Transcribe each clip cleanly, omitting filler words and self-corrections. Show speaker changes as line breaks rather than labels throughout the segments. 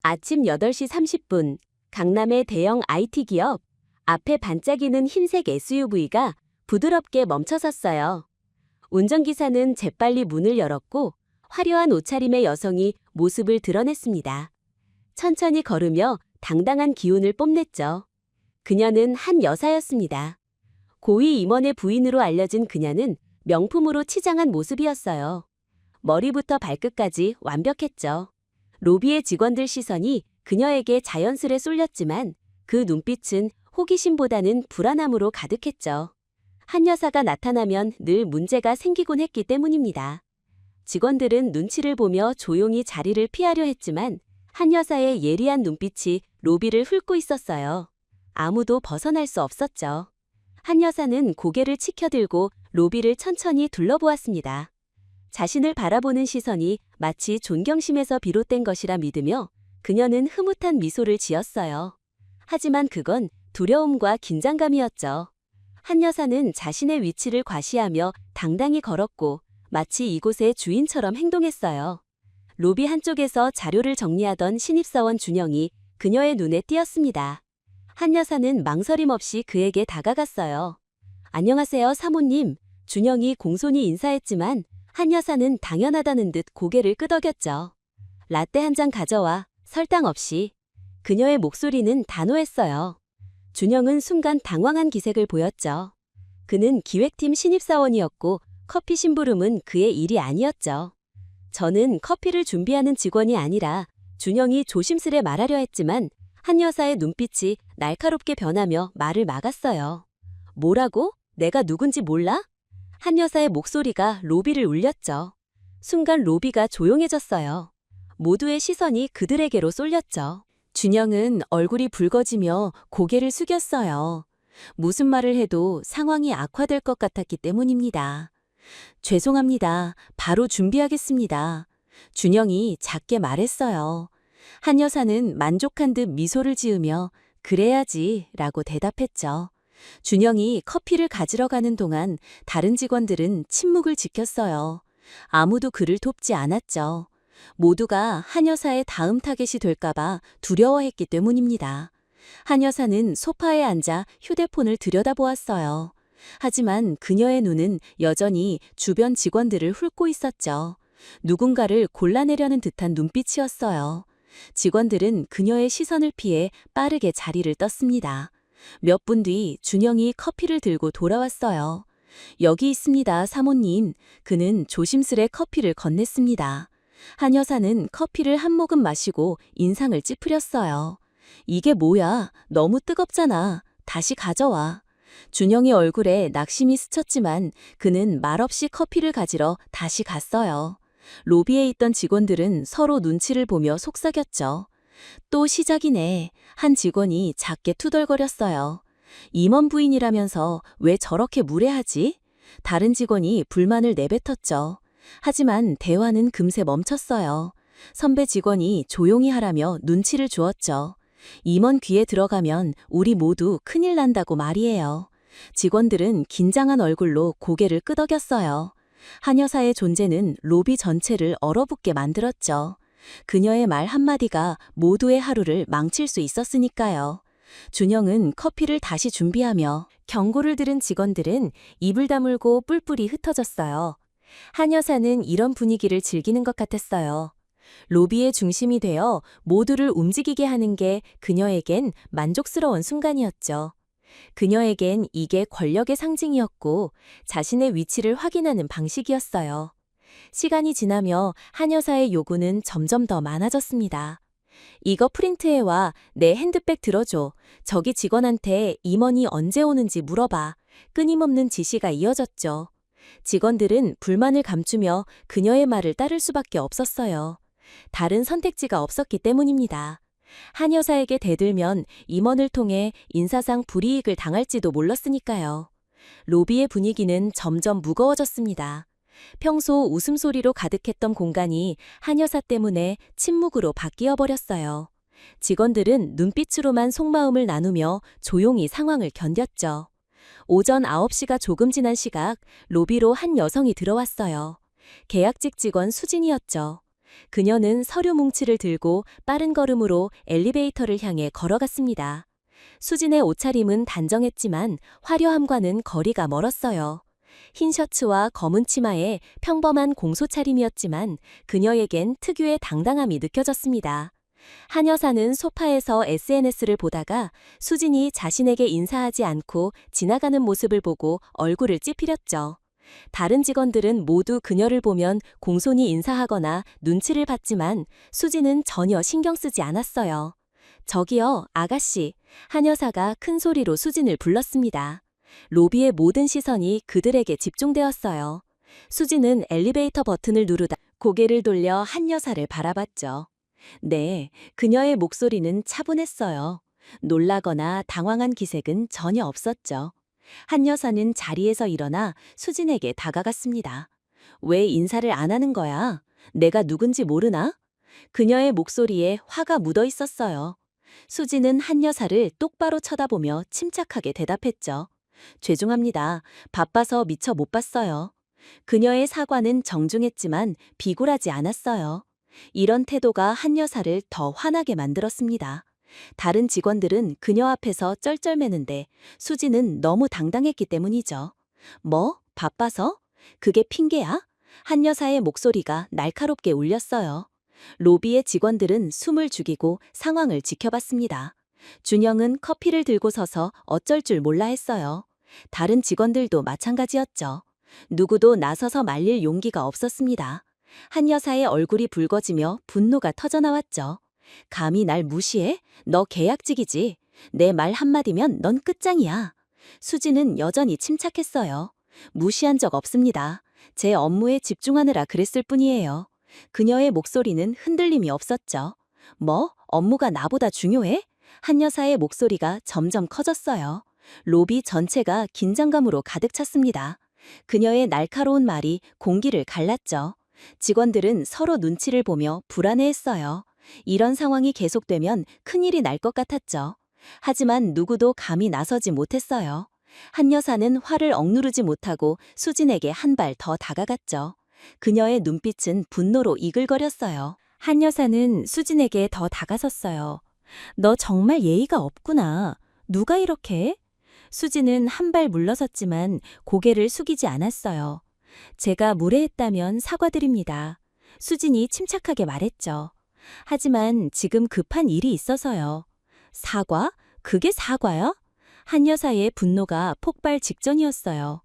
아침 8시 30분, 강남의 대형 IT 기업 앞에 반짝이는 흰색 SUV가 부드럽게 멈춰섰어요. 운전기사는 재빨리 문을 열었고 화려한 옷차림의 여성이 모습을 드러냈습니다. 천천히 걸으며 당당한 기운을 뽐냈죠. 그녀는 한 여사였습니다. 고위 임원의 부인으로 알려진 그녀는 명품으로 치장한 모습이었어요. 머리부터 발끝까지 완벽했죠. 로비의 직원들 시선이 그녀에게 자연스레 쏠렸지만 그 눈빛은 호기심보다는 불안함으로 가득했죠. 한 여사가 나타나면 늘 문제가 생기곤 했기 때문입니다. 직원들은 눈치를 보며 조용히 자리를 피하려 했지만 한 여사의 예리한 눈빛이 로비를 훑고 있었어요. 아무도 벗어날 수 없었죠. 한 여사는 고개를 치켜들고 로비를 천천히 둘러보았습니다. 자신을 바라보는 시선이 마치 존경심에서 비롯된 것이라 믿으며 그녀는 흐뭇한 미소를 지었어요. 하지만 그건 두려움과 긴장감이었죠. 한 여사는 자신의 위치를 과시하며 당당히 걸었고 마치 이곳의 주인처럼 행동했어요. 로비 한쪽에서 자료를 정리하던 신입사원 준영이 그녀의 눈에 띄었습니다. 한 여사는 망설임 없이 그에게 다가갔어요. 안녕하세요, 사모님. 준영이 공손히 인사했지만 한 여사는 당연하다는 듯 고개를 끄덕였죠. 라떼 한 잔 가져와. 설탕 없이. 그녀의 목소리는 단호했어요. 준영은 순간 당황한 기색을 보였죠. 그는 기획팀 신입사원이었고 커피 심부름은 그의 일이 아니었죠. 저는 커피를 준비하는 직원이 아니라 준영이 조심스레 말하려 했지만 한 여사의 눈빛이 날카롭게 변하며 말을 막았어요. 뭐라고? 내가 누군지 몰라? 한 여사의 목소리가 로비를 울렸죠. 순간 로비가 조용해졌어요. 모두의 시선이 그들에게로 쏠렸죠. 준영은 얼굴이 붉어지며 고개를 숙였어요. 무슨 말을 해도 상황이 악화될 것 같았기 때문입니다. 죄송합니다. 바로 준비하겠습니다. 준영이 작게 말했어요. 한 여사는 만족한 듯 미소를 지으며 그래야지 라고 대답했죠. 준영이 커피를 가지러 가는 동안 다른 직원들은 침묵을 지켰어요. 아무도 그를 돕지 않았죠. 모두가 한 여사의 다음 타겟이 될까봐 두려워했기 때문입니다. 한 여사는 소파에 앉아 휴대폰을 들여다보았어요. 하지만 그녀의 눈은 여전히 주변 직원들을 훑고 있었죠. 누군가를 골라내려는 듯한 눈빛이었어요. 직원들은 그녀의 시선을 피해 빠르게 자리를 떴습니다. 몇 분 뒤 준영이 커피를 들고 돌아왔어요. 여기 있습니다, 사모님. 그는 조심스레 커피를 건넸습니다. 한 여사는 커피를 한 모금 마시고 인상을 찌푸렸어요. 이게 뭐야? 너무 뜨겁잖아. 다시 가져와. 준영의 얼굴에 낙심이 스쳤지만 그는 말없이 커피를 가지러 다시 갔어요. 로비에 있던 직원들은 서로 눈치를 보며 속삭였죠. 또 시작이네. 한 직원이 작게 투덜거렸어요. 임원 부인이라면서 왜 저렇게 무례하지? 다른 직원이 불만을 내뱉었죠. 하지만 대화는 금세 멈췄어요. 선배 직원이 조용히 하라며 눈치를 주었죠. 임원 귀에 들어가면 우리 모두 큰일 난다고 말이에요. 직원들은 긴장한 얼굴로 고개를 끄덕였어요. 한 여사의 존재는 로비 전체를 얼어붙게 만들었죠. 그녀의 말 한마디가 모두의 하루를 망칠 수 있었으니까요. 준영은 커피를 다시 준비하며 경고를 들은 직원들은 입을 다물고 뿔뿔이 흩어졌어요. 한 여사는 이런 분위기를 즐기는 것 같았어요. 로비의 중심이 되어 모두를 움직이게 하는 게 그녀에겐 만족스러운 순간이었죠. 그녀에겐 이게 권력의 상징이었고 자신의 위치를 확인하는 방식이었어요. 시간이 지나며 한 여사의 요구는 점점 더 많아졌습니다. 이거 프린트해와 내 핸드백 들어줘. 저기 직원한테 임원이 언제 오는지 물어봐. 끊임없는 지시가 이어졌죠. 직원들은 불만을 감추며 그녀의 말을 따를 수밖에 없었어요. 다른 선택지가 없었기 때문입니다. 한 여사에게 대들면 임원을 통해 인사상 불이익을 당할지도 몰랐으니까요. 로비의 분위기는 점점 무거워졌습니다. 평소 웃음소리로 가득했던 공간이 한 여사 때문에 침묵으로 바뀌어 버렸어요. 직원들은 눈빛으로만 속마음을 나누며 조용히 상황을 견뎠죠. 오전 9시가 조금 지난 시각 로비로 한 여성이 들어왔어요. 계약직 직원 수진이었죠. 그녀는 서류 뭉치를 들고 빠른 걸음으로 엘리베이터를 향해 걸어갔습니다. 수진의 옷차림은 단정했지만 화려함과는 거리가 멀었어요. 흰 셔츠와 검은 치마에 평범한 공소 차림이었지만 그녀에겐 특유의 당당함이 느껴졌습니다. 한 여사는 소파에서 SNS를 보다가 수진이 자신에게 인사하지 않고 지나가는 모습을 보고 얼굴을 찌푸렸죠. 다른 직원들은 모두 그녀를 보면 공손히 인사하거나 눈치를 봤지만 수진은 전혀 신경 쓰지 않았어요. 저기요, 아가씨. 한 여사가 큰 소리로 수진을 불렀습니다. 로비의 모든 시선이 그들에게 집중되었어요. 수진은 엘리베이터 버튼을 누르다 고개를 돌려 한 여사를 바라봤죠. 네, 그녀의 목소리는 차분했어요. 놀라거나 당황한 기색은 전혀 없었죠. 한 여사는 자리에서 일어나 수진에게 다가갔습니다. 왜 인사를 안 하는 거야? 내가 누군지 모르나? 그녀의 목소리에 화가 묻어 있었어요. 수진은 한 여사를 똑바로 쳐다보며 침착하게 대답했죠. 죄송합니다. 바빠서 미처 못 봤어요. 그녀의 사과는 정중했지만 비굴하지 않았어요. 이런 태도가 한 여사를 더 화나게 만들었습니다. 다른 직원들은 그녀 앞에서 쩔쩔매는데 수지는 너무 당당했기 때문이죠. 뭐? 바빠서? 그게 핑계야? 한 여사의 목소리가 날카롭게 울렸어요. 로비의 직원들은 숨을 죽이고 상황을 지켜봤습니다. 준영은 커피를 들고 서서 어쩔 줄 몰라 했어요. 다른 직원들도 마찬가지였죠. 누구도 나서서 말릴 용기가 없었습니다. 한 여사의 얼굴이 붉어지며 분노가 터져나왔죠. 감히 날 무시해? 너 계약직이지. 내 말 한마디면 넌 끝장이야. 수지는 여전히 침착했어요. 무시한 적 없습니다. 제 업무에 집중하느라 그랬을 뿐이에요. 그녀의 목소리는 흔들림이 없었죠. 뭐? 업무가 나보다 중요해? 한 여사의 목소리가 점점 커졌어요. 로비 전체가 긴장감으로 가득 찼습니다. 그녀의 날카로운 말이 공기를 갈랐죠. 직원들은 서로 눈치를 보며 불안해했어요. 이런 상황이 계속되면 큰일이 날 것 같았죠. 하지만 누구도 감히 나서지 못했어요. 한 여사는 화를 억누르지 못하고 수진에게 한 발 더 다가갔죠. 그녀의 눈빛은 분노로 이글거렸어요. 한 여사는 수진에게 더 다가섰어요. 너 정말 예의가 없구나. 누가 이렇게 해? 수진은 한 발 물러섰지만 고개를 숙이지 않았어요. 제가 무례했다면 사과드립니다. 수진이 침착하게 말했죠. 하지만 지금 급한 일이 있어서요. 사과? 그게 사과야? 한 여사의 분노가 폭발 직전이었어요.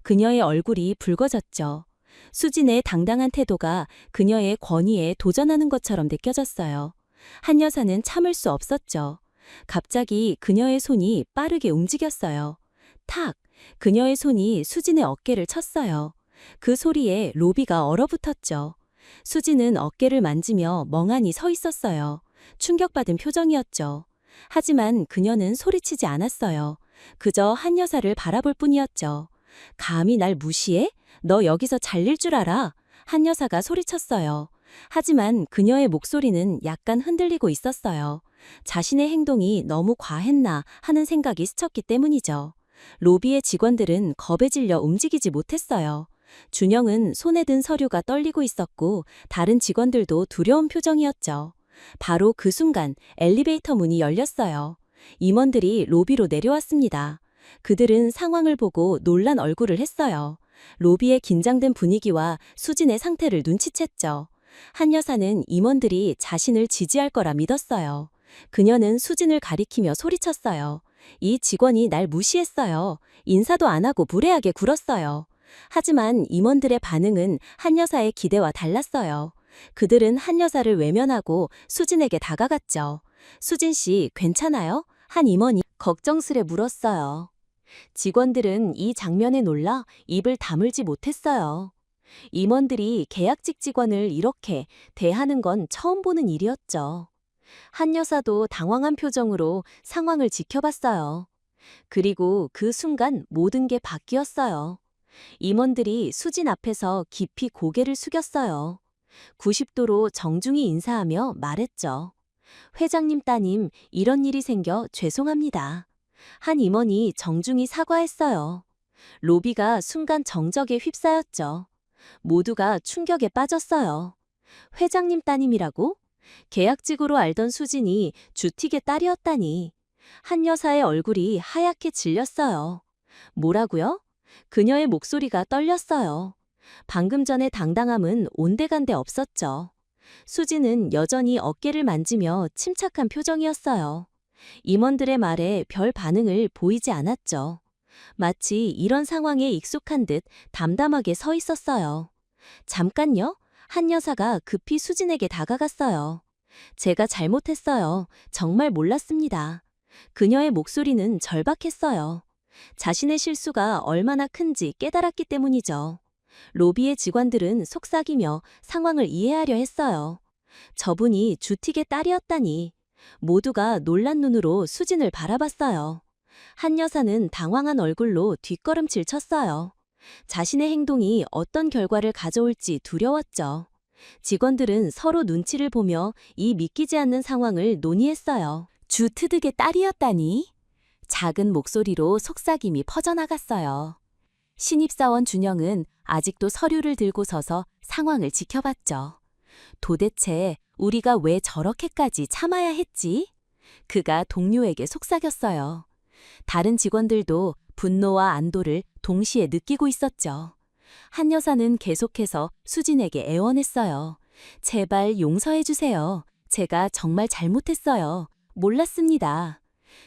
그녀의 얼굴이 붉어졌죠. 수진의 당당한 태도가 그녀의 권위에 도전하는 것처럼 느껴졌어요. 한 여사는 참을 수 없었죠. 갑자기 그녀의 손이 빠르게 움직였어요. 탁! 그녀의 손이 수진의 어깨를 쳤어요. 그 소리에 로비가 얼어붙었죠. 수진은 어깨를 만지며 멍하니 서 있었어요. 충격받은 표정이었죠. 하지만 그녀는 소리치지 않았어요. 그저 한 여사를 바라볼 뿐이었죠. 감히 날 무시해? 너 여기서 잘릴 줄 알아? 한 여사가 소리쳤어요. 하지만 그녀의 목소리는 약간 흔들리고 있었어요. 자신의 행동이 너무 과했나 하는 생각이 스쳤기 때문이죠. 로비의 직원들은 겁에 질려 움직이지 못했어요. 준영은 손에 든 서류가 떨리고 있었고 다른 직원들도 두려운 표정이었죠. 바로 그 순간 엘리베이터 문이 열렸어요. 임원들이 로비로 내려왔습니다. 그들은 상황을 보고 놀란 얼굴을 했어요. 로비의 긴장된 분위기와 수진의 상태를 눈치챘죠. 한 여사는 임원들이 자신을 지지할 거라 믿었어요. 그녀는 수진을 가리키며 소리쳤어요. 이 직원이 날 무시했어요. 인사도 안 하고 무례하게 굴었어요. 하지만 임원들의 반응은 한 여사의 기대와 달랐어요. 그들은 한 여사를 외면하고 수진에게 다가갔죠. 수진 씨, 괜찮아요? 한 임원이 걱정스레 물었어요. 직원들은 이 장면에 놀라 입을 다물지 못했어요. 임원들이 계약직 직원을 이렇게 대하는 건 처음 보는 일이었죠. 한 여사도 당황한 표정으로 상황을 지켜봤어요. 그리고 그 순간 모든 게 바뀌었어요. 임원들이 수진 앞에서 깊이 고개를 숙였어요. 90도로 정중히 인사하며 말했죠. 회장님 따님, 이런 일이 생겨 죄송합니다. 한 임원이 정중히 사과했어요. 로비가 순간 정적에 휩싸였죠. 모두가 충격에 빠졌어요. 회장님 따님이라고? 계약직으로 알던 수진이 주틱의 딸이었다니. 한 여사의 얼굴이 하얗게 질렸어요. 뭐라고요? 그녀의 목소리가 떨렸어요. 방금 전의 당당함은 온데간데 없었죠. 수지는 여전히 어깨를 만지며 침착한 표정이었어요. 임원들의 말에 별 반응을 보이지 않았죠. 마치 이런 상황에 익숙한 듯 담담하게 서 있었어요. 잠깐요? 한 여사가 급히 수진에게 다가갔어요. 제가 잘못했어요. 정말 몰랐습니다. 그녀의 목소리는 절박했어요. 자신의 실수가 얼마나 큰지 깨달았기 때문이죠. 로비의 직원들은 속삭이며 상황을 이해하려 했어요. 저분이 주틱의 딸이었다니. 모두가 놀란 눈으로 수진을 바라봤어요. 한 여사는 당황한 얼굴로 뒷걸음질 쳤어요. 자신의 행동이 어떤 결과를 가져올지 두려웠죠. 직원들은 서로 눈치를 보며 이 믿기지 않는 상황을 논의했어요. 주트득의 딸이었다니? 작은 목소리로 속삭임이 퍼져나갔어요. 신입사원 준영은 아직도 서류를 들고 서서 상황을 지켜봤죠. 도대체 우리가 왜 저렇게까지 참아야 했지? 그가 동료에게 속삭였어요. 다른 직원들도 분노와 안도를 동시에 느끼고 있었죠. 한 여사는 계속해서 수진에게 애원했어요. 제발 용서해 주세요. 제가 정말 잘못했어요. 몰랐습니다.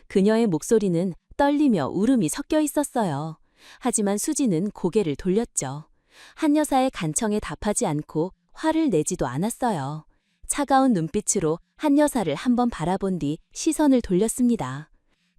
그녀의 목소리는 떨리며 울음이 섞여 있었어요. 하지만 수지는 고개를 돌렸죠. 한 여사의 간청에 답하지 않고 화를 내지도 않았어요. 차가운 눈빛으로 한 여사를 한번 바라본 뒤 시선을 돌렸습니다.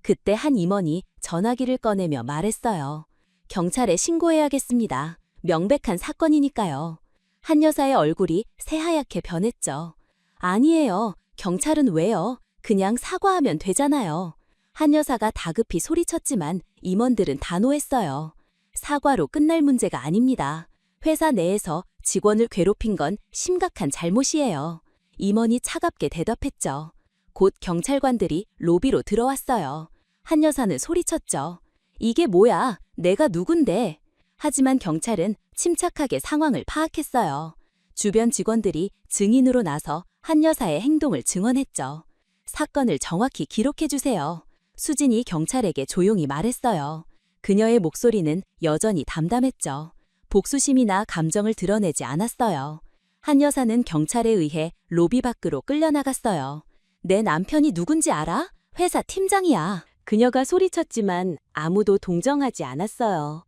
그때 한 임원이 전화기를 꺼내며 말했어요. 경찰에 신고해야겠습니다. 명백한 사건이니까요. 한 여사의 얼굴이 새하얗게 변했죠. 아니에요. 경찰은 왜요? 그냥 사과하면 되잖아요. 한 여사가 다급히 소리쳤지만 임원들은 단호했어요. 사과로 끝날 문제가 아닙니다. 회사 내에서 직원을 괴롭힌 건 심각한 잘못이에요. 임원이 차갑게 대답했죠. 곧 경찰관들이 로비로 들어왔어요. 한 여사는 소리쳤죠. 이게 뭐야? 내가 누군데? 하지만 경찰은 침착하게 상황을 파악했어요. 주변 직원들이 증인으로 나서 한 여사의 행동을 증언했죠. 사건을 정확히 기록해주세요. 수진이 경찰에게 조용히 말했어요. 그녀의 목소리는 여전히 담담했죠. 복수심이나 감정을 드러내지 않았어요. 한 여사는 경찰에 의해 로비 밖으로 끌려나갔어요. 내 남편이 누군지 알아? 회사 팀장이야. 그녀가 소리쳤지만 아무도 동정하지 않았어요.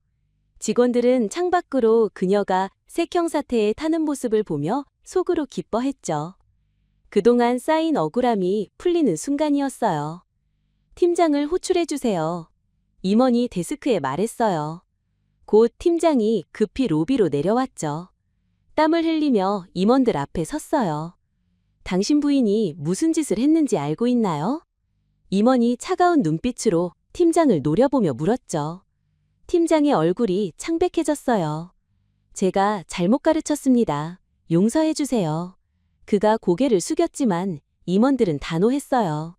직원들은 창밖으로 그녀가 색형 사태에 타는 모습을 보며 속으로 기뻐했죠. 그동안 쌓인 억울함이 풀리는 순간이었어요. 팀장을 호출해주세요. 임원이 데스크에 말했어요. 곧 팀장이 급히 로비로 내려왔죠. 땀을 흘리며 임원들 앞에 섰어요. 당신 부인이 무슨 짓을 했는지 알고 있나요? 임원이 차가운 눈빛으로 팀장을 노려보며 물었죠. 팀장의 얼굴이 창백해졌어요. 제가 잘못 가르쳤습니다. 용서해주세요. 그가 고개를 숙였지만 임원들은 단호했어요.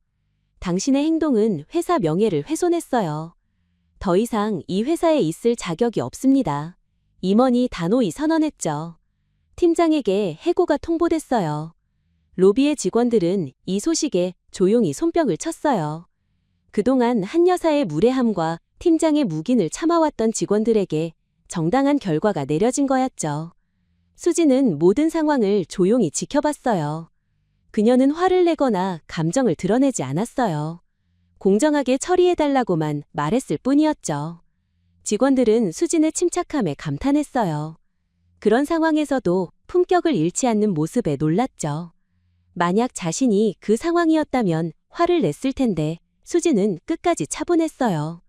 당신의 행동은 회사 명예를 훼손했어요. 더 이상 이 회사에 있을 자격이 없습니다. 임원이 단호히 선언했죠. 팀장에게 해고가 통보됐어요. 로비의 직원들은 이 소식에 조용히 손뼉을 쳤어요. 그동안 한 여사의 무례함과 팀장의 묵인을 참아왔던 직원들에게 정당한 결과가 내려진 거였죠. 수지는 모든 상황을 조용히 지켜봤어요. 그녀는 화를 내거나 감정을 드러내지 않았어요. 공정하게 처리해달라고만 말했을 뿐이었죠. 직원들은 수진의 침착함에 감탄했어요. 그런 상황에서도 품격을 잃지 않는 모습에 놀랐죠. 만약 자신이 그 상황이었다면 화를 냈을 텐데 수진은 끝까지 차분했어요.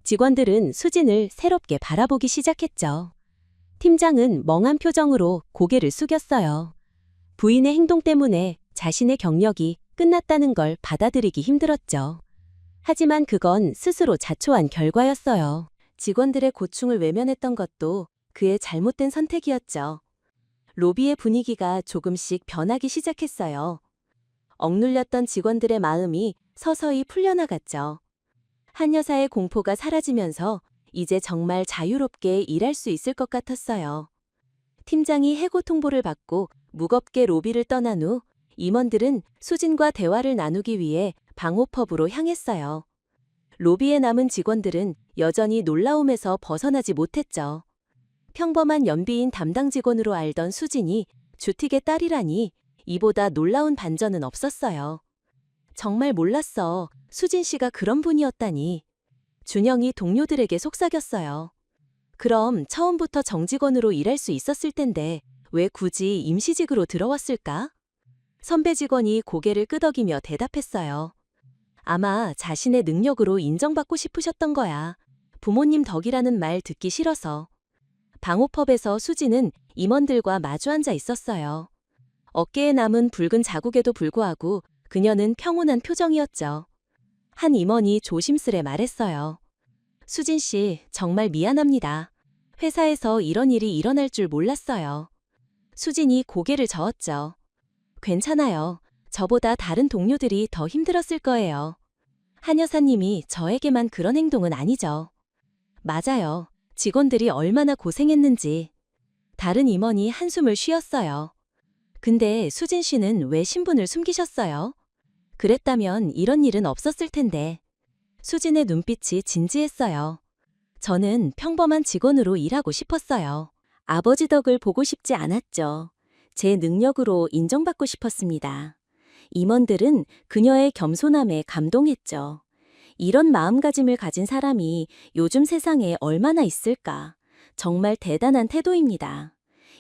직원들은 수진을 새롭게 바라보기 시작했죠. 팀장은 멍한 표정으로 고개를 숙였어요. 부인의 행동 때문에 자신의 경력이 끝났다는 걸 받아들이기 힘들었죠. 하지만 그건 스스로 자초한 결과였어요. 직원들의 고충을 외면했던 것도 그의 잘못된 선택이었죠. 로비의 분위기가 조금씩 변하기 시작했어요. 억눌렸던 직원들의 마음이 서서히 풀려나갔죠. 한 여사의 공포가 사라지면서 이제 정말 자유롭게 일할 수 있을 것 같았어요. 팀장이 해고 통보를 받고 무겁게 로비를 떠난 후 임원들은 수진과 대화를 나누기 위해 방호법으로 향했어요. 로비에 남은 직원들은 여전히 놀라움에서 벗어나지 못했죠. 평범한 연비인 담당 직원으로 알던 수진이 주틱의 딸이라니 이보다 놀라운 반전은 없었어요. 정말 몰랐어. 수진 씨가 그런 분이었다니. 준영이 동료들에게 속삭였어요. 그럼 처음부터 정직원으로 일할 수 있었을 텐데 왜 굳이 임시직으로 들어왔을까? 선배 직원이 고개를 끄덕이며 대답했어요. 아마 자신의 능력으로 인정받고 싶으셨던 거야. 부모님 덕이라는 말 듣기 싫어서. 방호법에서 수지는 임원들과 마주 앉아 있었어요. 어깨에 남은 붉은 자국에도 불구하고 그녀는 평온한 표정이었죠. 한 임원이 조심스레 말했어요. 수진 씨, 정말 미안합니다. 회사에서 이런 일이 일어날 줄 몰랐어요. 수진이 고개를 저었죠. 괜찮아요. 저보다 다른 동료들이 더 힘들었을 거예요. 한 여사님이 저에게만 그런 행동은 아니죠. 맞아요. 직원들이 얼마나 고생했는지. 다른 임원이 한숨을 쉬었어요. 근데 수진 씨는 왜 신분을 숨기셨어요? 그랬다면 이런 일은 없었을 텐데. 수진의 눈빛이 진지했어요. 저는 평범한 직원으로 일하고 싶었어요. 아버지 덕을 보고 싶지 않았죠. 제 능력으로 인정받고 싶었습니다. 임원들은 그녀의 겸손함에 감동했죠. 이런 마음가짐을 가진 사람이 요즘 세상에 얼마나 있을까? 정말 대단한 태도입니다.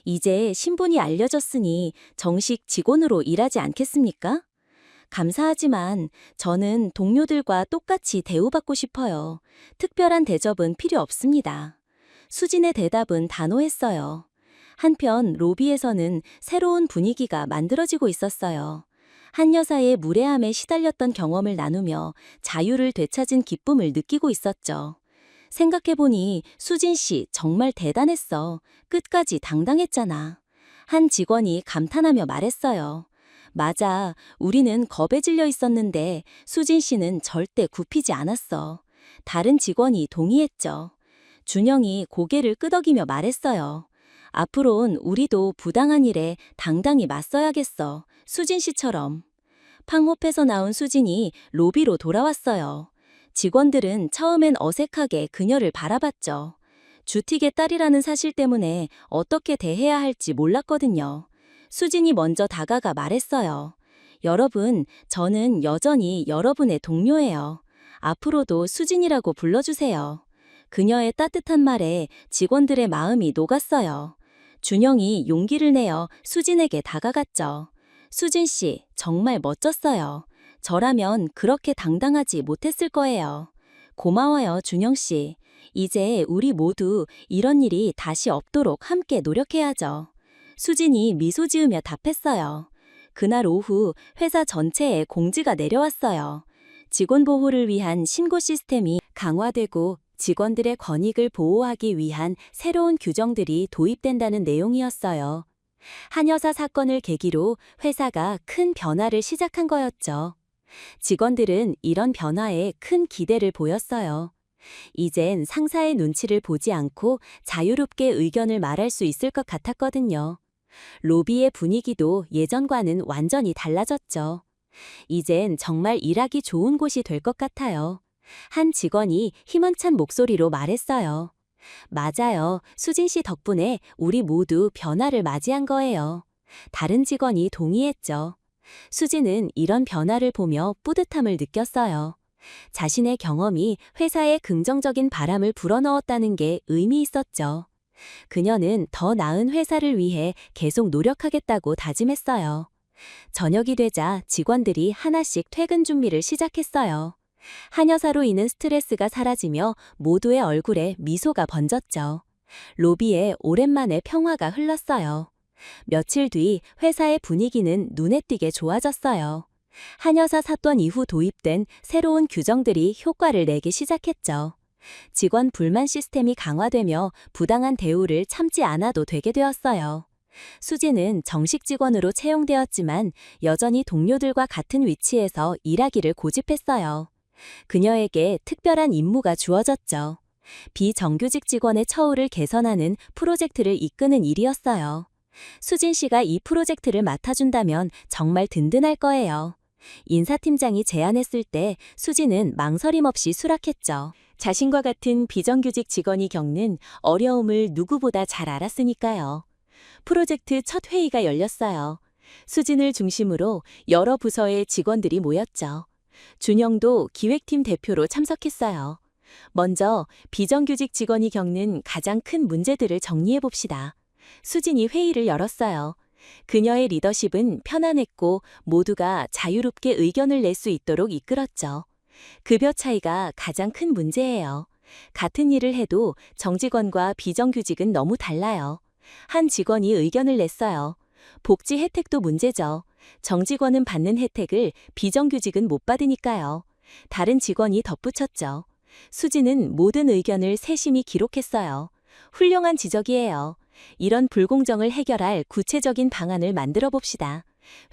이제 신분이 알려졌으니 정식 직원으로 일하지 않겠습니까? 감사하지만 저는 동료들과 똑같이 대우받고 싶어요. 특별한 대접은 필요 없습니다. 수진의 대답은 단호했어요. 한편 로비에서는 새로운 분위기가 만들어지고 있었어요. 한 여사의 무례함에 시달렸던 경험을 나누며 자유를 되찾은 기쁨을 느끼고 있었죠. 생각해보니 수진 씨 정말 대단했어. 끝까지 당당했잖아. 한 직원이 감탄하며 말했어요. 맞아, 우리는 겁에 질려 있었는데 수진 씨는 절대 굽히지 않았어. 다른 직원이 동의했죠. 준영이 고개를 끄덕이며 말했어요. 앞으론 우리도 부당한 일에 당당히 맞서야겠어. 수진 씨처럼. 팡호패서 나온 수진이 로비로 돌아왔어요. 직원들은 처음엔 어색하게 그녀를 바라봤죠. 주틱의 딸이라는 사실 때문에 어떻게 대해야 할지 몰랐거든요. 수진이 먼저 다가가 말했어요. 여러분, 저는 여전히 여러분의 동료예요. 앞으로도 수진이라고 불러주세요. 그녀의 따뜻한 말에 직원들의 마음이 녹았어요. 준영이 용기를 내어 수진에게 다가갔죠. 수진 씨, 정말 멋졌어요. 저라면 그렇게 당당하지 못했을 거예요. 고마워요, 준영 씨. 이제 우리 모두 이런 일이 다시 없도록 함께 노력해야죠. 수진이 미소 지으며 답했어요. 그날 오후 회사 전체에 공지가 내려왔어요. 직원 보호를 위한 신고 시스템이 강화되고 직원들의 권익을 보호하기 위한 새로운 규정들이 도입된다는 내용이었어요. 한 여사 사건을 계기로 회사가 큰 변화를 시작한 거였죠. 직원들은 이런 변화에 큰 기대를 보였어요. 이젠 상사의 눈치를 보지 않고 자유롭게 의견을 말할 수 있을 것 같았거든요. 로비의 분위기도 예전과는 완전히 달라졌죠. 이젠 정말 일하기 좋은 곳이 될 것 같아요. 한 직원이 희망찬 목소리로 말했어요. 맞아요. 수진 씨 덕분에 우리 모두 변화를 맞이한 거예요. 다른 직원이 동의했죠. 수진은 이런 변화를 보며 뿌듯함을 느꼈어요. 자신의 경험이 회사에 긍정적인 바람을 불어넣었다는 게 의미 있었죠. 그녀는 더 나은 회사를 위해 계속 노력하겠다고 다짐했어요. 저녁이 되자 직원들이 하나씩 퇴근 준비를 시작했어요. 한 여사로 인한 스트레스가 사라지며 모두의 얼굴에 미소가 번졌죠. 로비에 오랜만에 평화가 흘렀어요. 며칠 뒤 회사의 분위기는 눈에 띄게 좋아졌어요. 한 여사 사건 이후 도입된 새로운 규정들이 효과를 내기 시작했죠. 직원 불만 시스템이 강화되며 부당한 대우를 참지 않아도 되게 되었어요. 수지는 정식 직원으로 채용되었지만 여전히 동료들과 같은 위치에서 일하기를 고집했어요. 그녀에게 특별한 임무가 주어졌죠. 비정규직 직원의 처우를 개선하는 프로젝트를 이끄는 일이었어요. 수진 씨가 이 프로젝트를 맡아준다면 정말 든든할 거예요. 인사팀장이 제안했을 때 수진은 망설임 없이 수락했죠. 자신과 같은 비정규직 직원이 겪는 어려움을 누구보다 잘 알았으니까요. 프로젝트 첫 회의가 열렸어요. 수진을 중심으로 여러 부서의 직원들이 모였죠. 준영도 기획팀 대표로 참석했어요. 먼저 비정규직 직원이 겪는 가장 큰 문제들을 정리해 봅시다. 수진이 회의를 열었어요. 그녀의 리더십은 편안했고 모두가 자유롭게 의견을 낼 수 있도록 이끌었죠. 급여 차이가 가장 큰 문제예요. 같은 일을 해도 정직원과 비정규직은 너무 달라요. 한 직원이 의견을 냈어요. 복지 혜택도 문제죠. 정직원은 받는 혜택을 비정규직은 못 받으니까요. 다른 직원이 덧붙였죠. 수지는 모든 의견을 세심히 기록했어요. 훌륭한 지적이에요. 이런 불공정을 해결할 구체적인 방안을 만들어 봅시다.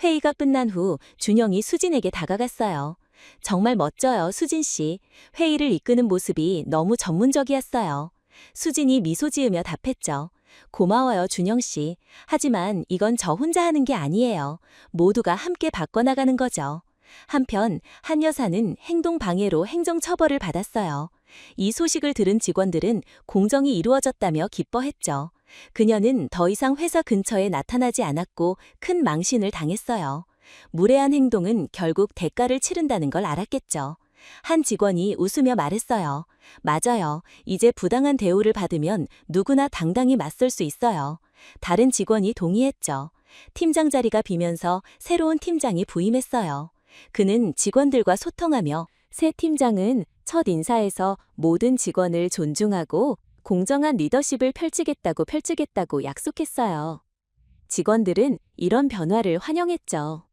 회의가 끝난 후 준영이 수진에게 다가갔어요. 정말 멋져요, 수진 씨. 회의를 이끄는 모습이 너무 전문적이었어요. 수진이 미소 지으며 답했죠. 고마워요, 준영 씨. 하지만 이건 저 혼자 하는 게 아니에요. 모두가 함께 바꿔나가는 거죠. 한편 한 여사는 행동 방해로 행정처벌을 받았어요. 이 소식을 들은 직원들은 공정이 이루어졌다며 기뻐했죠. 그녀는 더 이상 회사 근처에 나타나지 않았고 큰 망신을 당했어요. 무례한 행동은 결국 대가를 치른다는 걸 알았겠죠. 한 직원이 웃으며 말했어요. 맞아요. 이제 부당한 대우를 받으면 누구나 당당히 맞설 수 있어요. 다른 직원이 동의했죠. 팀장 자리가 비면서 새로운 팀장이 부임했어요. 그는 직원들과 소통하며 새 팀장은 첫 인사에서 모든 직원을 존중하고 공정한 리더십을 펼치겠다고 약속했어요. 직원들은 이런 변화를 환영했죠.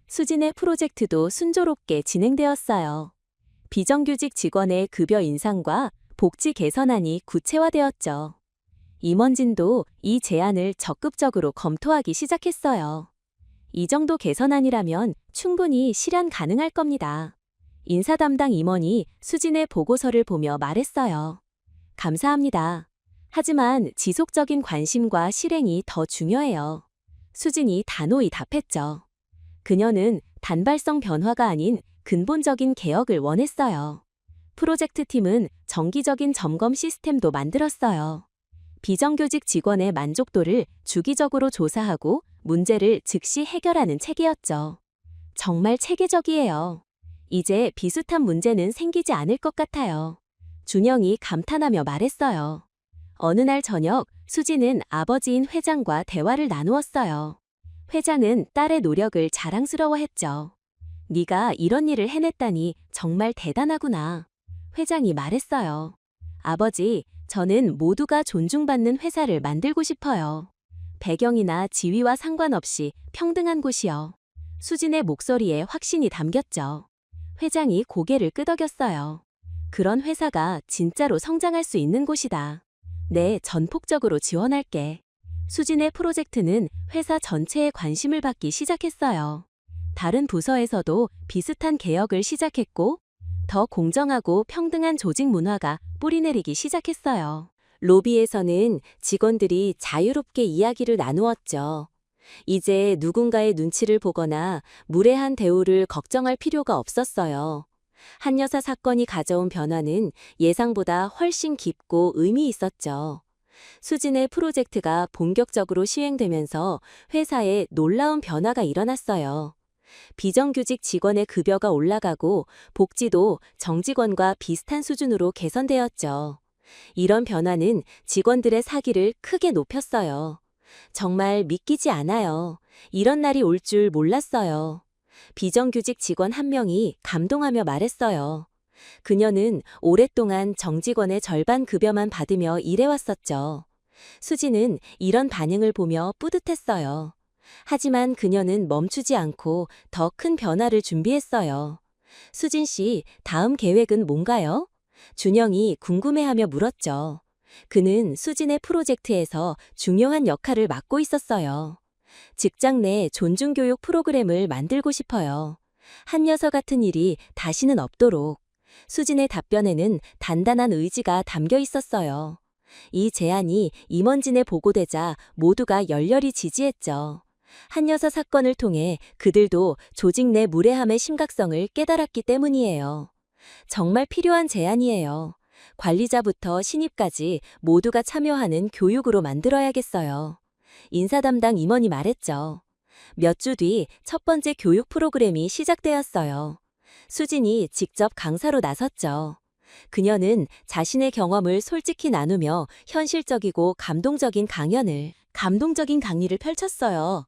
수진의 프로젝트도 순조롭게 진행되었어요. 비정규직 직원의 급여 인상과 복지 개선안이 구체화되었죠. 임원진도 이 제안을 적극적으로 검토하기 시작했어요. 이 정도 개선안이라면 충분히 실현 가능할 겁니다. 인사 담당 임원이 수진의 보고서를 보며 말했어요. 감사합니다. 하지만 지속적인 관심과 실행이 더 중요해요. 수진이 단호히 답했죠. 그녀는 단발성 변화가 아닌 근본적인 개혁을 원했어요. 프로젝트 팀은 정기적인 점검 시스템도 만들었어요. 비정규직 직원의 만족도를 주기적으로 조사하고 문제를 즉시 해결하는 체계였죠. 정말 체계적이에요. 이제 비슷한 문제는 생기지 않을 것 같아요. 준영이 감탄하며 말했어요. 어느 날 저녁 수지는 아버지인 회장과 대화를 나누었어요. 회장은 딸의 노력을 자랑스러워했죠. 네가 이런 일을 해냈다니 정말 대단하구나. 회장이 말했어요. 아버지, 저는 모두가 존중받는 회사를 만들고 싶어요. 배경이나 지위와 상관없이 평등한 곳이요. 수진의 목소리에 확신이 담겼죠. 회장이 고개를 끄덕였어요. 그런 회사가 진짜로 성장할 수 있는 곳이다. 네, 전폭적으로 지원할게. 수진의 프로젝트는 회사 전체에 관심을 받기 시작했어요. 다른 부서에서도 비슷한 개혁을 시작했고, 더 공정하고 평등한 조직 문화가 뿌리내리기 시작했어요. 로비에서는 직원들이 자유롭게 이야기를 나누었죠. 이제 누군가의 눈치를 보거나 무례한 대우를 걱정할 필요가 없었어요. 한 여사 사건이 가져온 변화는 예상보다 훨씬 깊고 의미 있었죠. 수진의 프로젝트가 본격적으로 시행되면서 회사에 놀라운 변화가 일어났어요. 비정규직 직원의 급여가 올라가고 복지도 정직원과 비슷한 수준으로 개선되었죠. 이런 변화는 직원들의 사기를 크게 높였어요. 정말 믿기지 않아요. 이런 날이 올 줄 몰랐어요. 비정규직 직원 한 명이 감동하며 말했어요. 그녀는 오랫동안 정직원의 절반 급여만 받으며 일해왔었죠. 수지는 이런 반응을 보며 뿌듯했어요. 하지만 그녀는 멈추지 않고 더 큰 변화를 준비했어요. 수진 씨, 다음 계획은 뭔가요? 준영이 궁금해하며 물었죠. 그는 수진의 프로젝트에서 중요한 역할을 맡고 있었어요. 직장 내 존중교육 프로그램을 만들고 싶어요. 한 여서 같은 일이 다시는 없도록. 수진의 답변에는 단단한 의지가 담겨 있었어요. 이 제안이 임원진에 보고되자 모두가 열렬히 지지했죠. 한여사 사건을 통해 그들도 조직 내 무례함의 심각성을 깨달았기 때문이에요. 정말 필요한 제안이에요. 관리자부터 신입까지 모두가 참여하는 교육으로 만들어야겠어요. 인사 담당 임원이 말했죠. 몇 주 뒤 첫 번째 교육 프로그램이 시작되었어요. 수진이 직접 강사로 나섰죠. 그녀는 자신의 경험을 솔직히 나누며 현실적이고 감동적인 강의를 펼쳤어요.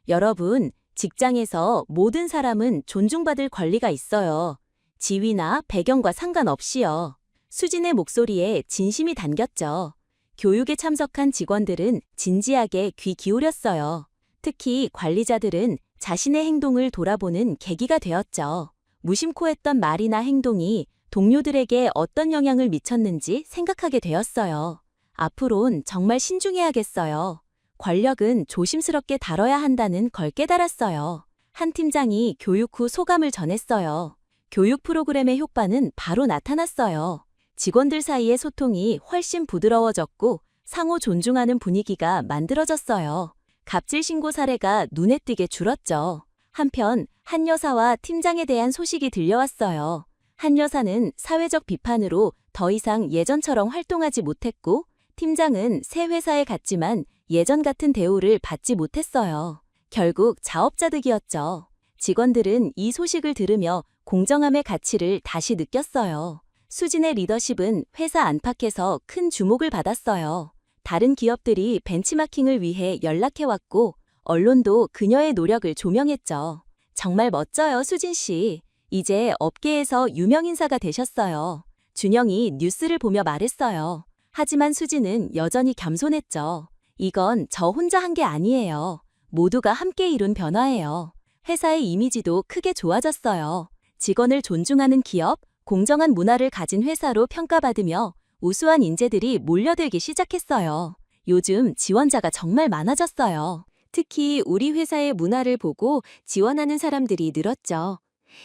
여러분, 직장에서 모든 사람은 존중받을 권리가 있어요. 지위나 배경과 상관없이요. 수진의 목소리에 진심이 담겼죠. 교육에 참석한 직원들은 진지하게 귀 기울였어요. 특히 관리자들은 자신의 행동을 돌아보는 계기가 되었죠. 무심코 했던 말이나 행동이 동료들에게 어떤 영향을 미쳤는지 생각하게 되었어요. 앞으론 정말 신중해야겠어요. 권력은 조심스럽게 다뤄야 한다는 걸 깨달았어요. 한 팀장이 교육 후 소감을 전했어요. 교육 프로그램의 효과는 바로 나타났어요. 직원들 사이의 소통이 훨씬 부드러워졌고 상호 존중하는 분위기가 만들어졌어요. 갑질 신고 사례가 눈에 띄게 줄었죠. 한편 한 여사와 팀장에 대한 소식이 들려왔어요. 한 여사는 사회적 비판으로 더 이상 예전처럼 활동하지 못했고 팀장은 새 회사에 갔지만 예전 같은 대우를 받지 못했어요. 결국 자업자득이었죠. 직원들은 이 소식을 들으며 공정함의 가치를 다시 느꼈어요. 수진의 리더십은 회사 안팎에서 큰 주목을 받았어요. 다른 기업들이 벤치마킹을 위해 연락해왔고 언론도 그녀의 노력을 조명했죠. 정말 멋져요, 수진 씨. 이제 업계에서 유명 인사가 되셨어요. 준영이 뉴스를 보며 말했어요. 하지만 수진은 여전히 겸손했죠. 이건 저 혼자 한 게 아니에요. 모두가 함께 이룬 변화예요. 회사의 이미지도 크게 좋아졌어요. 직원을 존중하는 기업, 공정한 문화를 가진 회사로 평가받으며 우수한 인재들이 몰려들기 시작했어요. 요즘 지원자가 정말 많아졌어요. 특히 우리 회사의 문화를 보고 지원하는 사람들이 늘었죠.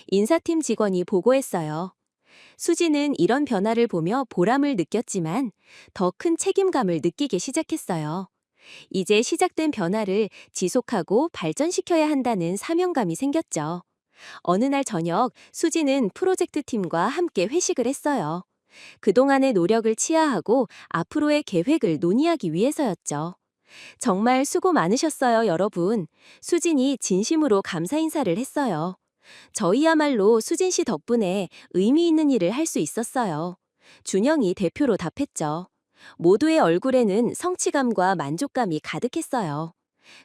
인사팀 직원이 보고했어요. 수지는 이런 변화를 보며 보람을 느꼈지만 더 큰 책임감을 느끼기 시작했어요. 이제 시작된 변화를 지속하고 발전시켜야 한다는 사명감이 생겼죠. 어느 날 저녁 수지는 프로젝트 팀과 함께 회식을 했어요. 그동안의 노력을 치하하고 앞으로의 계획을 논의하기 위해서였죠. 정말 수고 많으셨어요, 여러분. 수진이 진심으로 감사 인사를 했어요. 저희야말로 수진 씨 덕분에 의미 있는 일을 할 수 있었어요. 준영이 대표로 답했죠. 모두의 얼굴에는 성취감과 만족감이 가득했어요.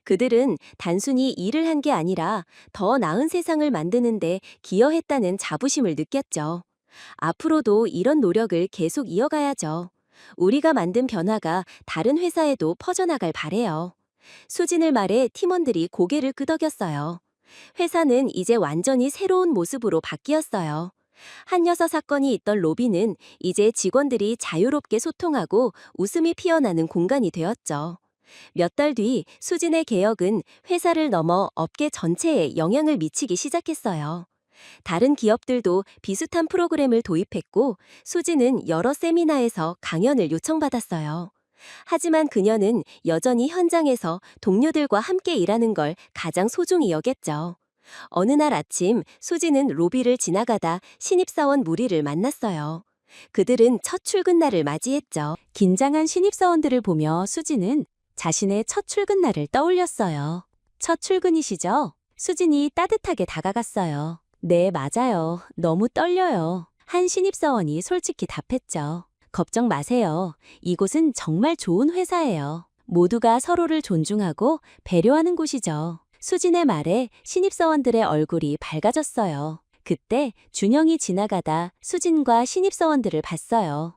그들은 단순히 일을 한 게 아니라 더 나은 세상을 만드는데 기여했다는 자부심을 느꼈죠. 앞으로도 이런 노력을 계속 이어가야죠. 우리가 만든 변화가 다른 회사에도 퍼져나갈 바래요. 수진의 말에 팀원들이 고개를 끄덕였어요. 회사는 이제 완전히 새로운 모습으로 바뀌었어요. 한여사 사건이 있던 로비는 이제 직원들이 자유롭게 소통하고 웃음이 피어나는 공간이 되었죠. 몇 달 뒤 수진의 개혁은 회사를 넘어 업계 전체에 영향을 미치기 시작했어요. 다른 기업들도 비슷한 프로그램을 도입했고 수진은 여러 세미나에서 강연을 요청받았어요. 하지만 그녀는 여전히 현장에서 동료들과 함께 일하는 걸 가장 소중히 여겼죠. 어느 날 아침 수진은 로비를 지나가다 신입사원 무리를 만났어요. 그들은 첫 출근 날을 맞이했죠. 긴장한 신입사원들을 보며 수진은 자신의 첫 출근 날을 떠올렸어요. 첫 출근이시죠? 수진이 따뜻하게 다가갔어요. 네, 맞아요. 너무 떨려요. 한 신입사원이 솔직히 답했죠. 걱정 마세요. 이곳은 정말 좋은 회사예요. 모두가 서로를 존중하고 배려하는 곳이죠. 수진의 말에 신입사원들의 얼굴이 밝아졌어요. 그때 준영이 지나가다 수진과 신입사원들을 봤어요.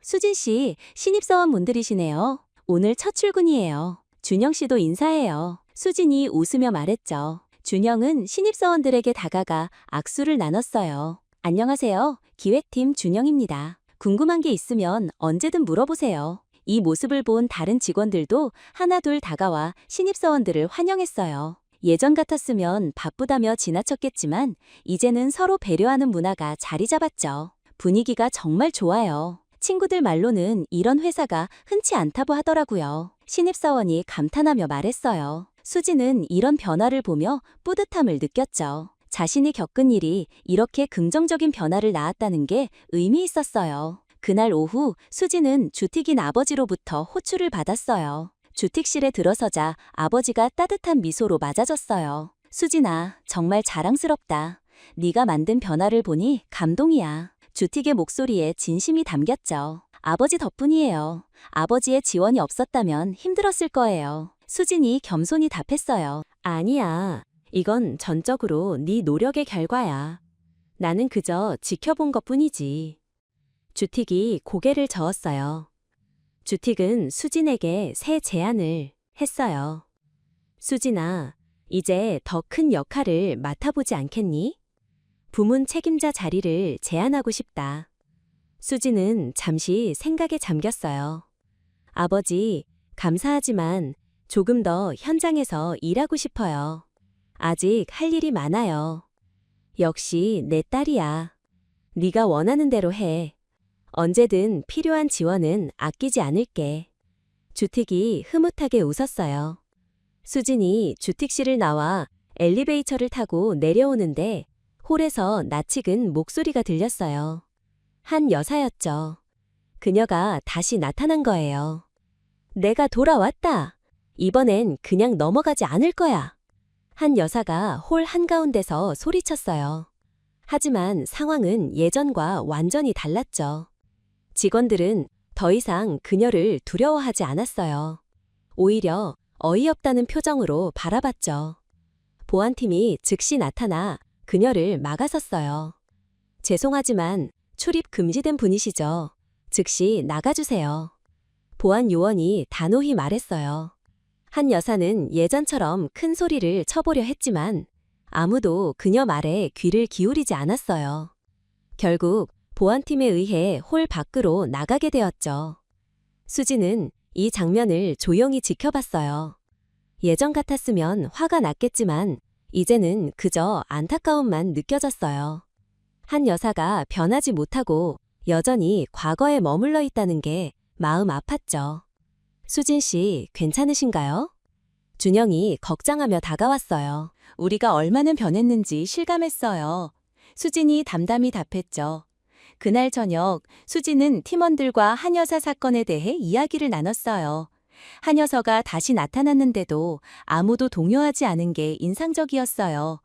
수진 씨, 신입사원분들이시네요. 오늘 첫 출근이에요. 준영 씨도 인사해요. 수진이 웃으며 말했죠. 준영은 신입사원들에게 다가가 악수를 나눴어요. 안녕하세요. 기획팀 준영입니다. 궁금한 게 있으면 언제든 물어보세요. 이 모습을 본 다른 직원들도 하나둘 다가와 신입사원들을 환영했어요. 예전 같았으면 바쁘다며 지나쳤겠지만 이제는 서로 배려하는 문화가 자리 잡았죠. 분위기가 정말 좋아요.
친구들 말로는 이런 회사가 흔치 않다고 하더라고요. 신입사원이 감탄하며 말했어요. 수지는 이런 변화를 보며 뿌듯함을 느꼈죠. 자신이 겪은 일이 이렇게 긍정적인 변화를 낳았다는 게 의미 있었어요. 그날 오후 수지는 주틱인 아버지로부터 호출을 받았어요. 주틱실에 들어서자 아버지가 따뜻한 미소로 맞아줬어요. 수진아, 정말 자랑스럽다. 네가 만든 변화를 보니 감동이야. 주틱의 목소리에 진심이 담겼죠. 아버지 덕분이에요. 아버지의 지원이 없었다면 힘들었을 거예요. 수진이 겸손히 답했어요.
아니야. 이건 전적으로 네 노력의 결과야. 나는 그저 지켜본 것뿐이지. 주틱이 고개를 저었어요. 주틱은 수진에게 새 제안을 했어요. 수진아, 이제 더 큰 역할을 맡아보지 않겠니? 부문 책임자 자리를 제안하고 싶다. 수진은 잠시 생각에 잠겼어요. 아버지, 감사하지만 조금 더 현장에서 일하고 싶어요. 아직 할 일이 많아요. 역시 내 딸이야. 네가 원하는 대로 해. 언제든 필요한 지원은 아끼지 않을게. 주틱이 흐뭇하게 웃었어요. 수진이 주틱실을 나와 엘리베이터를 타고 내려오는데 홀에서 낯익은 목소리가 들렸어요. 한 여사였죠. 그녀가 다시 나타난 거예요. 내가 돌아왔다. 이번엔 그냥 넘어가지 않을 거야. 한 여사가 홀 한가운데서 소리쳤어요. 하지만 상황은 예전과 완전히 달랐죠. 직원들은 더 이상 그녀를 두려워하지 않았어요. 오히려 어이없다는 표정으로 바라봤죠. 보안팀이 즉시 나타나 그녀를 막아섰어요. 죄송하지만 출입 금지된 분이시죠. 즉시 나가주세요. 보안 요원이 단호히 말했어요. 한 여사는 예전처럼 큰 소리를 쳐보려 했지만 아무도 그녀 말에 귀를 기울이지 않았어요. 결국 보안팀에 의해 홀 밖으로 나가게 되었죠. 수지는 이 장면을 조용히 지켜봤어요. 예전 같았으면 화가 났겠지만 이제는 그저 안타까움만 느껴졌어요. 한 여사가 변하지 못하고 여전히 과거에 머물러 있다는 게 마음 아팠죠. 수진 씨, 괜찮으신가요? 준영이 걱정하며 다가왔어요. 우리가 얼마나 변했는지 실감했어요. 수진이 담담히 답했죠. 그날 저녁 수진은 팀원들과 한 여사 사건에 대해 이야기를 나눴어요. 한 여사가 다시 나타났는데도 아무도 동요하지 않은 게 인상적이었어요.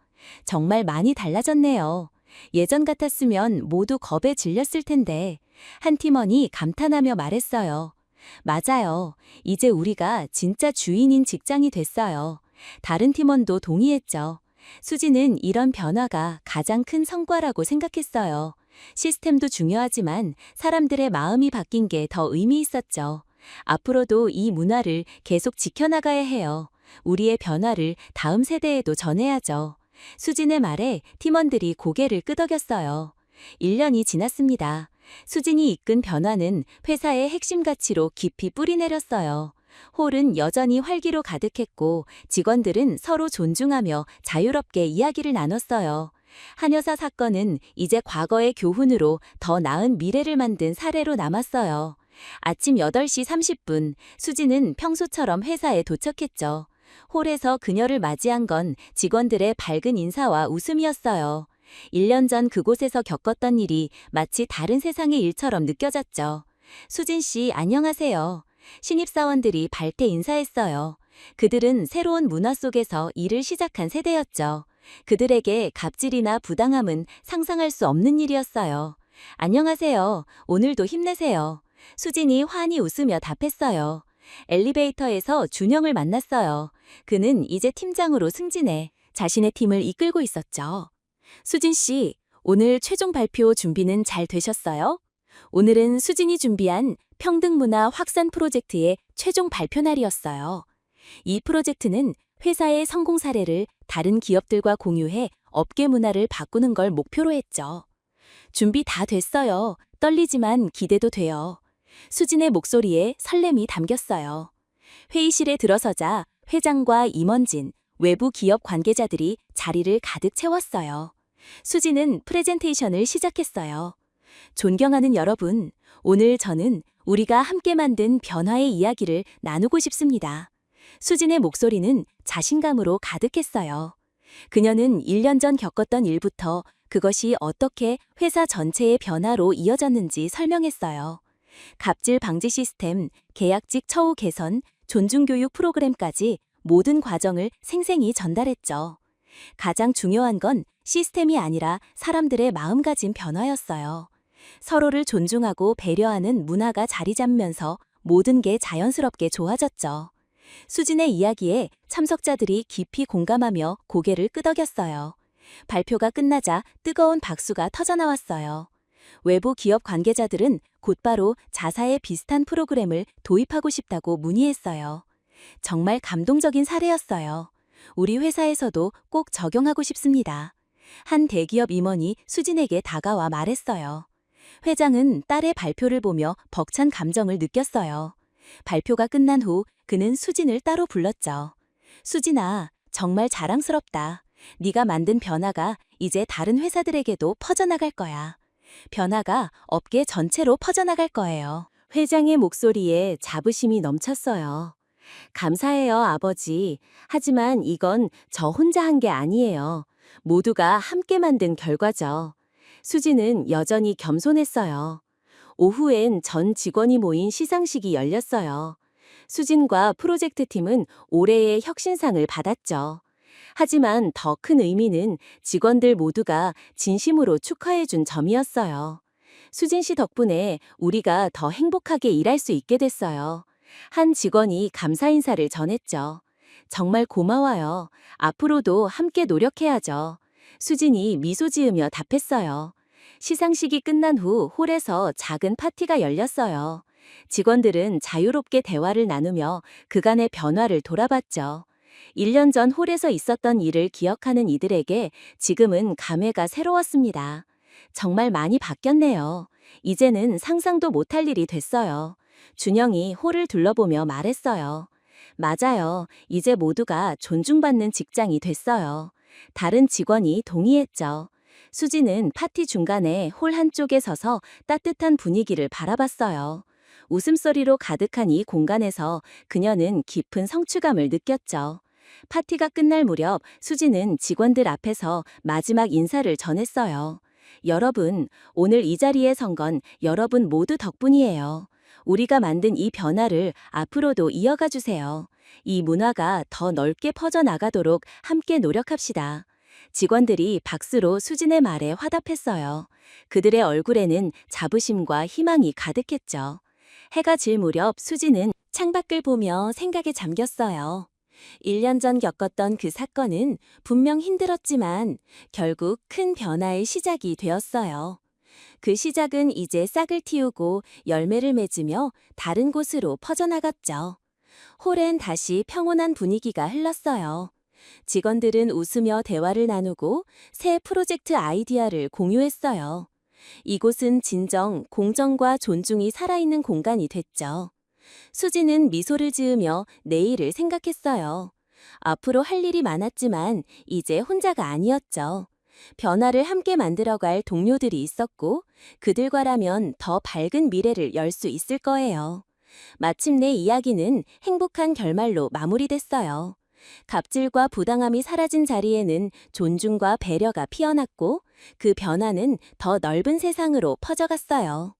정말 많이 달라졌네요. 예전 같았으면 모두 겁에 질렸을 텐데 한 팀원이 감탄하며 말했어요. 맞아요. 이제 우리가 진짜 주인인 직장이 됐어요. 다른 팀원도 동의했죠. 수지는 이런 변화가 가장 큰 성과라고 생각했어요. 시스템도 중요하지만 사람들의 마음이 바뀐 게 더 의미 있었죠. 앞으로도 이 문화를 계속 지켜나가야 해요. 우리의 변화를 다음 세대에도 전해야죠. 수진의 말에 팀원들이 고개를 끄덕였어요. 1년이 지났습니다. 수진이 이끈 변화는 회사의 핵심 가치로 깊이 뿌리내렸어요. 홀은 여전히 활기로 가득했고 직원들은 서로 존중하며 자유롭게 이야기를 나눴어요. 한 여사 사건은 이제 과거의 교훈으로 더 나은 미래를 만든 사례로 남았어요. 아침 8시 30분, 수지는 평소처럼 회사에 도착했죠. 홀에서 그녀를 맞이한 건 직원들의 밝은 인사와 웃음이었어요. 1년 전 그곳에서 겪었던 일이 마치 다른 세상의 일처럼 느껴졌죠. 수진 씨, 안녕하세요. 신입사원들이 밝게 인사했어요. 그들은 새로운 문화 속에서 일을 시작한 세대였죠. 그들에게 갑질이나 부당함은 상상할 수 없는 일이었어요. 안녕하세요. 오늘도 힘내세요. 수진이 환히 웃으며 답했어요. 엘리베이터에서 준영을 만났어요. 그는 이제 팀장으로 승진해 자신의 팀을 이끌고 있었죠. 수진 씨, 오늘 최종 발표 준비는 잘 되셨어요? 오늘은 수진이 준비한 평등문화 확산 프로젝트의 최종 발표 날이었어요. 이 프로젝트는 회사의 성공 사례를 다른 기업들과 공유해 업계 문화를 바꾸는 걸 목표로 했죠. 준비 다 됐어요. 떨리지만 기대도 돼요. 수진의 목소리에 설렘이 담겼어요. 회의실에 들어서자 회장과 임원진, 외부 기업 관계자들이 자리를 가득 채웠어요. 수진은 프레젠테이션을 시작했어요.
존경하는 여러분, 오늘 저는 우리가 함께 만든 변화의 이야기를 나누고 싶습니다. 수진의 목소리는 자신감으로 가득했어요. 그녀는 1년 전 겪었던 일부터 그것이 어떻게 회사 전체의 변화로 이어졌는지 설명했어요. 갑질 방지 시스템, 계약직 처우 개선, 존중교육 프로그램까지 모든 과정을 생생히 전달했죠. 가장 중요한 건 시스템이 아니라 사람들의 마음가짐 변화였어요. 서로를 존중하고 배려하는 문화가 자리 잡으면서 모든 게 자연스럽게 좋아졌죠. 수진의 이야기에 참석자들이 깊이 공감하며 고개를 끄덕였어요. 발표가 끝나자 뜨거운 박수가 터져나왔어요. 외부 기업 관계자들은 곧바로 자사의 비슷한 프로그램을 도입하고 싶다고 문의했어요. 정말 감동적인 사례였어요. 우리 회사에서도 꼭 적용하고 싶습니다. 한 대기업 임원이 수진에게 다가와 말했어요. 회장은 딸의 발표를 보며 벅찬 감정을 느꼈어요. 발표가 끝난 후 그는 수진을 따로 불렀죠. 수진아, 정말 자랑스럽다. 네가 만든 변화가 이제 다른 회사들에게도 퍼져나갈 거야. 변화가 업계 전체로 퍼져나갈 거예요.
회장의 목소리에 자부심이 넘쳤어요. 감사해요, 아버지. 하지만 이건 저 혼자 한 게 아니에요. 모두가 함께 만든 결과죠. 수지는 여전히 겸손했어요. 오후엔 전 직원이 모인 시상식이 열렸어요. 수진과 프로젝트 팀은 올해의 혁신상을 받았죠. 하지만 더 큰 의미는 직원들 모두가 진심으로 축하해준 점이었어요. 수진 씨 덕분에 우리가 더 행복하게 일할 수 있게 됐어요. 한 직원이 감사 인사를 전했죠. 정말 고마워요. 앞으로도 함께 노력해야죠. 수진이 미소 지으며 답했어요. 시상식이 끝난 후 홀에서 작은 파티가 열렸어요. 직원들은 자유롭게 대화를 나누며 그간의 변화를 돌아봤죠. 1년 전 홀에서 있었던 일을 기억하는 이들에게 지금은 감회가 새로웠습니다. 정말 많이 바뀌었네요. 이제는 상상도 못할 일이 됐어요. 준영이 홀을 둘러보며 말했어요. 맞아요. 이제 모두가 존중받는 직장이 됐어요. 다른 직원이 동의했죠. 수지는 파티 중간에 홀 한쪽에 서서 따뜻한 분위기를 바라봤어요. 웃음소리로 가득한 이 공간에서 그녀는 깊은 성취감을 느꼈죠. 파티가 끝날 무렵 수지는 직원들 앞에서 마지막 인사를 전했어요. 여러분, 오늘 이 자리에 선 건 여러분 모두 덕분이에요. 우리가 만든 이 변화를 앞으로도 이어가 주세요. 이 문화가 더 넓게 퍼져나가도록 함께 노력합시다. 직원들이 박수로 수진의 말에 화답했어요. 그들의 얼굴에는 자부심과 희망이 가득했죠. 해가 질 무렵 수진은 창밖을 보며 생각에 잠겼어요. 1년 전 겪었던 그 사건은 분명 힘들었지만 결국 큰 변화의 시작이 되었어요. 그 시작은 이제 싹을 틔우고 열매를 맺으며 다른 곳으로 퍼져나갔죠. 홀엔 다시 평온한 분위기가 흘렀어요. 직원들은 웃으며 대화를 나누고 새 프로젝트 아이디어를 공유했어요. 이곳은 진정 공정과 존중이 살아있는 공간이 됐죠. 수지는 미소를 지으며 내일을 생각했어요. 앞으로 할 일이 많았지만 이제 혼자가 아니었죠. 변화를 함께 만들어갈 동료들이 있었고 그들과라면 더 밝은 미래를 열 수 있을 거예요. 마침내 이야기는 행복한 결말로 마무리됐어요. 갑질과 부당함이 사라진 자리에는 존중과 배려가 피어났고 그 변화는 더 넓은 세상으로 퍼져갔어요.